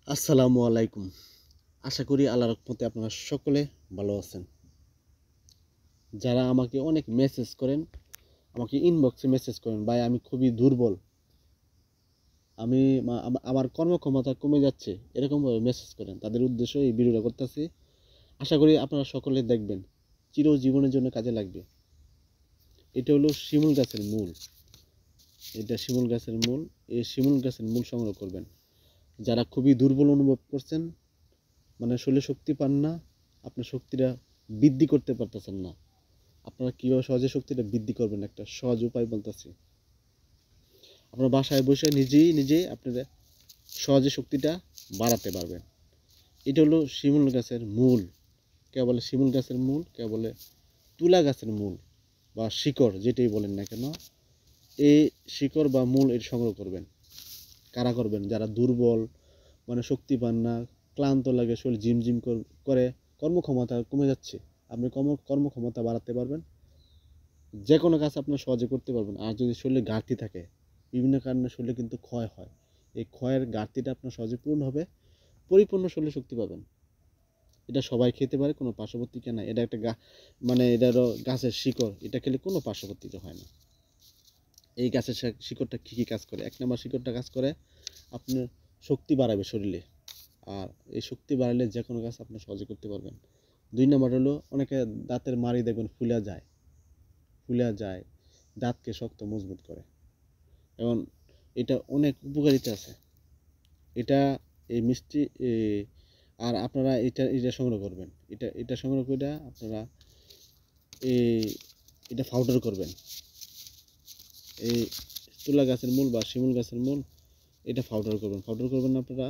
আসসালামু আলাইকুম। আশা করি আল্লাহর রহমতে আপনারা সকলে ভালো আছেন। যারা আমাকে অনেক মেসেজ করেন, আমাকে ইনবক্সে মেসেজ করেন, ভাই আমি খুবই দুর্বল, আমি আমার কর্মক্ষমতা কমে যাচ্ছে, এরকমভাবে মেসেজ করেন, তাদের উদ্দেশ্যে এই ভিডিওটা করতেছি। আশা করি আপনারা সকলে দেখবেন, চিরজীবনের জন্য কাজে লাগবে। এটা হলো শিমুল গাছের মূল। এটা শিমুল গাছের মূল। এই শিমুল গাছের মূল সংগ্রহ করবেন। যারা খুবই দুর্বল অনুভব করছেন, মানে শরীরে শক্তি পান না, আপনার শক্তিটা বৃদ্ধি করতে পারতেছেন না, আপনারা কীভাবে সহজে শক্তিটা বৃদ্ধি করবেন একটা সহজ উপায় বলতেছি। আপনার বাসায় বসে নিজেই আপনারা সহজে শক্তিটা বাড়াতে পারবেন। এটা হলো শিমুল গাছের মূল। কেউ বলে শিমুল গাছের মূল, কেউ বলে তুলা গাছের মূল বা শিকড়, যেটাই বলেন না কেন, এই শিকড় বা মূল এর সংগ্রহ করবেন। কারা করবেন? যারা দুর্বল, মানে শক্তি পান না, ক্লান্ত লাগে, শরীর ঝিমঝিম করে, কর্মক্ষমতা কমে যাচ্ছে, আপনি কর্মক্ষমতা বাড়াতে পারবেন। যে কোনো কাজ আপনার সহজে করতে পারবেন। আর যদি শরীরে ঘাটতি থাকে, বিভিন্ন কারণে শরীরে কিন্তু ক্ষয় হয়, এই ক্ষয়ের ঘাটতিটা আপনার সহজে পূরণ হবে, পরিপূর্ণ শরীরে শক্তি পাবেন। এটা সবাই খেতে পারে, কোনো পার্শ্ববর্তীকে নাই। এটা একটা মানে এটারও গাছের শিকড়, এটা খেলে কোনো পার্শ্ববর্তীকে হয় না। এই গাছের শিকড়টা কী কী কাজ করে? 1 নম্বর, শিকড়টা কাজ করে আপনার শক্তি বাড়াবে শরীরে। আর এই শক্তি বাড়ালে যে কোনো কাজ আপনি সহজে করতে পারবেন। 2 নম্বর হলো, অনেকে দাঁতের মাড়ি দেখবেন ফুলে যায়, দাঁতকে শক্ত মজবুত করে, এবং এটা অনেক উপকারিতা আছে। এটা এই মিষ্টি আর আপনারা এটা সংগ্রহ করবেন। এটা সংগ্রহ করে আপনারা এই এটা পাউডার করবেন। এই তুলা গাছের মূল বা শিমুল গাছের মূল, এটা পাউডার করবেন আপনারা।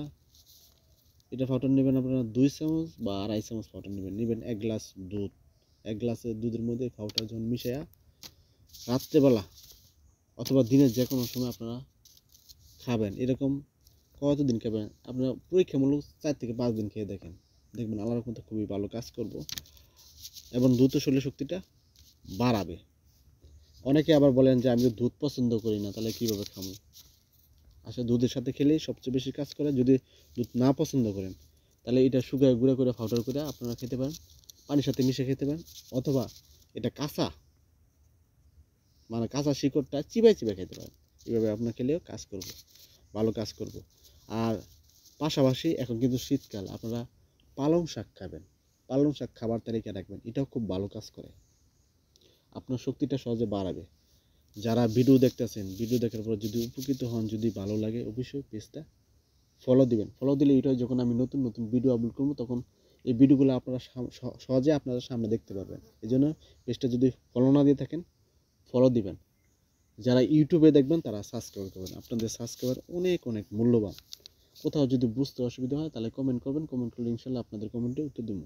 এটা পাউডার নেবেন আপনারা 2 চামচ বা 2.5 চামচ পাউডার নেবেন 1 গ্লাস দুধ। 1 গ্লাসের দুধের মধ্যে পাউডার যখন মিশাইয়া রাত্রেবেলা অথবা দিনের যে কোনো সময় আপনারা খাবেন। এরকম কতদিন খাবেন? আপনারা পরীক্ষামূলক 4 থেকে 5 দিন খেয়ে দেখবেন আল্লাহর রহমতে খুবই ভালো কাজ করব এবং দ্রুত শরীর শক্তিটা বাড়াবে। অনেকে আবার বলেন যে আমি তো দুধ পছন্দ করি না, তাহলে কীভাবে খাবো? আসলে দুধের সাথে খেলেই সবচেয়ে বেশি কাজ করে। যদি দুধ না পছন্দ করেন, তাহলে এটা শুকায় গুঁড়া করে পাউডার করে আপনারা খেতে পারেন, পানির সাথে মিশিয়ে খেতে পারেন, অথবা এটা কাঁচা, মানে কাঁচা শিকড়টা চিবাই খেতে পারেন। এভাবে আপনার খেলেও কাজ করব, ভালো কাজ করব। আর পাশাপাশি এখন কিন্তু শীতকাল, আপনারা পালং শাক খাবেন। পালং শাক খাবার তালিকা রাখবেন, এটাও খুব ভালো কাজ করে, আপনার শক্তিটা সহজে বাড়াবে। যারা ভিডিও দেখতেছেন, ভিডিও দেখার পর যদি উপকৃত হন, যদি ভালো লাগে, অবশ্যই পেজটা ফলো দিবেন। ফলো দিলে এটা যখন আমি নতুন নতুন ভিডিও আপলোড করবো, তখন এই ভিডিওগুলো আপনারা সহজে আপনারা সামনে দেখতে পারবেন। এই জন্য পেজটা যদি ফলো না দিয়ে থাকেন, ফলো দিবেন। যারা ইউটিউবে দেখবেন তারা সাবস্ক্রাইব করবেন, আপনাদের সাবস্ক্রাইবার অনেক অনেক মূল্যবান। কোথাও যদি বুঝতে অসুবিধা হয় তাহলে কমেন্ট করবেন, কমেন্ট করলে ইনশাল্লাহ আপনাদের কমেন্টে উত্তর দেবো।